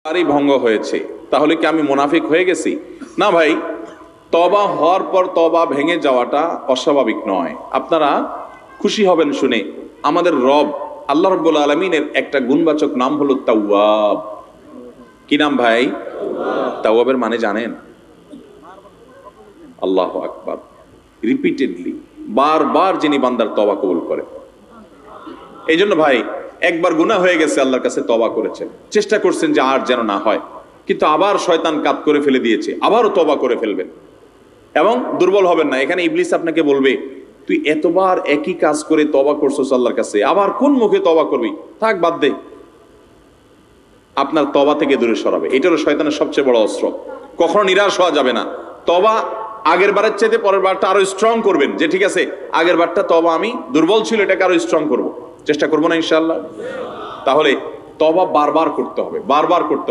আরই ভঙ্গ হয়েছে, তাহলে কি আমি মুনাফিক হয়ে গেছি? না ভাই, তওবা হওয়ার পর তওবা ভেঙে যাওয়াটা অস্বাভাবিক নয়। আপনারা খুশি হবেন শুনে, আমাদের রব আল্লাহ রাব্বুল আলামিনের একটা গুণবাচক নাম হলো তাওয়াব। কি নাম ভাই? তাওয়াবের মানে জানেন? আল্লাহু আকবার। রিপিটেডলি, বারবার যিনি বান্দার তওবা কবুল করে। এই জন্য ভাই, একবার গুনাহ হয়ে গেছে, আল্লাহর কাছে তওবা করেছেন, চেষ্টা করছেন যে আর যেন না হয়, কিন্তু আবার শয়তান কাত করে ফেলে দিয়েছে, আবারও তওবা করে ফেলবেন এবং দুর্বল হবেন না। এখানে ইবলিস আপনাকে বলবে, তুই এতবার একই কাজ করে তওবা করছস আল্লাহর কাছে, আবার কোন মুখে তওবা করবি? থাক, বাদ দে। আপনার তওবা থেকে দূরে সরাবে। এটা হলো শয়তানের সবচেয়ে বড় অস্ত্র। কখনো নিরাশ হওয়া যাবে না। তওবা আগের বারের চাইতে পরের বারটা আরো স্ট্রং করবেন, যে ঠিক আছে আগের বারটা তওবা আমি দুর্বল ছিল, এটাকে আরো স্ট্রং করব, চেষ্টা করবো না ইনশাআল্লাহ? তাহলে তওবা বারবার করতে হবে, বারবার করতে হবে।